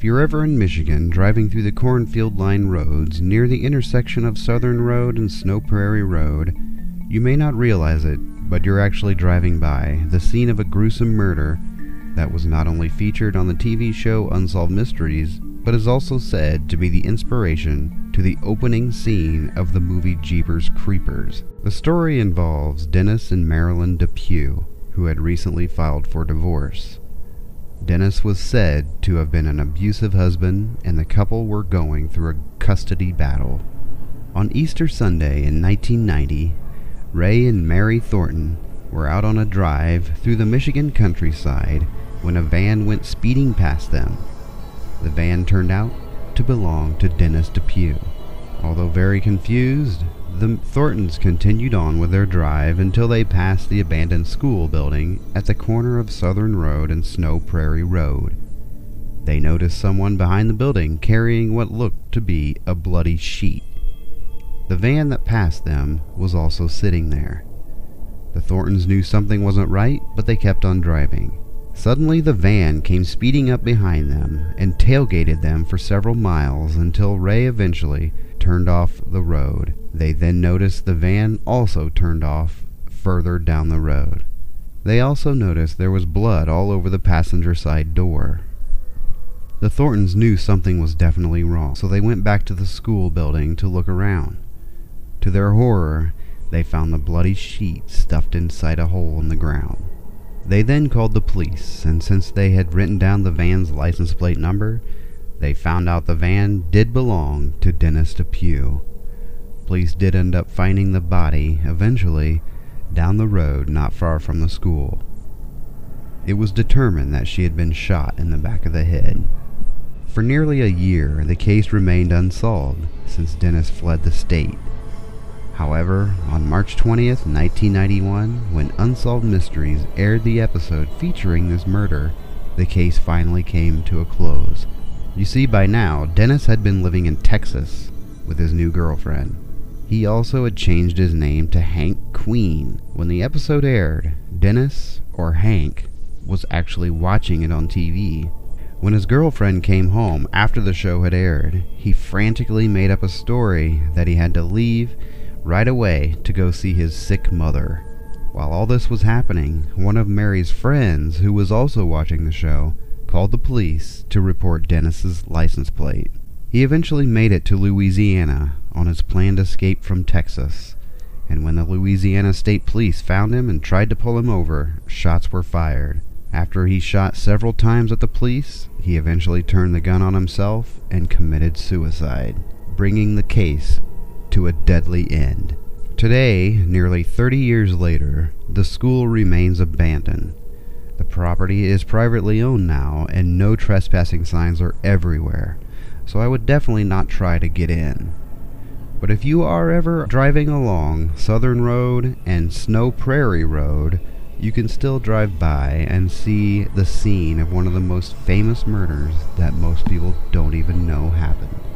you're ever in Michigan driving through the cornfield line roads near the intersection of Southern Road and Snow Prairie Road, you may not realize it, but you're actually driving by the scene of a gruesome murder that was not only featured on the TV show Unsolved Mysteries, but is also said to be the inspiration to the opening scene of the movie Jeepers Creepers. The story involves Dennis and Marilyn Depew, who had recently filed for divorce. Dennis was said to have been an abusive husband, and the couple were going through a custody battle. On Easter Sunday in 1990, Ray and Mary Thornton were out on a drive through the Michigan countryside when a van went speeding past them. The van turned out to belong to Dennis Depew. Although very confused, the Thorntons continued on with their drive until they passed the abandoned school building at the corner of Southern Road and Snow Prairie Road. They noticed someone behind the building carrying what looked to be a bloody sheet. The van that passed them was also sitting there. The Thorntons knew something wasn't right, but they kept on driving. Suddenly the van came speeding up behind them and tailgated them for several miles until Ray eventually turned off the road. They then noticed the van also turned off further down the road. They also noticed there was blood all over the passenger side door. The Thorntons knew something was definitely wrong, so they went back to the school building to look around. To their horror, they found the bloody sheet stuffed inside a hole in the ground. They then called the police, and since they had written down the van's license plate number, they found out the van did belong to Dennis Depew. Police did end up finding the body, eventually, down the road not far from the school. It was determined that she had been shot in the back of the head. For nearly a year, the case remained unsolved since Dennis fled the state. However, on March 20th, 1991, when Unsolved Mysteries aired the episode featuring this murder, the case finally came to a close. You see, by now, Dennis had been living in Texas with his new girlfriend. He also had changed his name to Hank Queen. When the episode aired, Dennis, or Hank, was actually watching it on TV. When his girlfriend came home after the show had aired, he frantically made up a story that he had to leave right away to go see his sick mother. While all this was happening, one of Mary's friends, who was also watching the show, called the police to report Dennis's license plate. He eventually made it to Louisiana on his planned escape from Texas, and when the Louisiana State Police found him and tried to pull him over, shots were fired. After he shot several times at the police, he eventually turned the gun on himself and committed suicide, bringing the case to a deadly end. Today, nearly 30 years later, the school remains abandoned. The property is privately owned now, and no trespassing signs are everywhere, so I would definitely not try to get in. But if you are ever driving along Southern Road and Snow Prairie Road, you can still drive by and see the scene of one of the most famous murders that most people don't even know happened.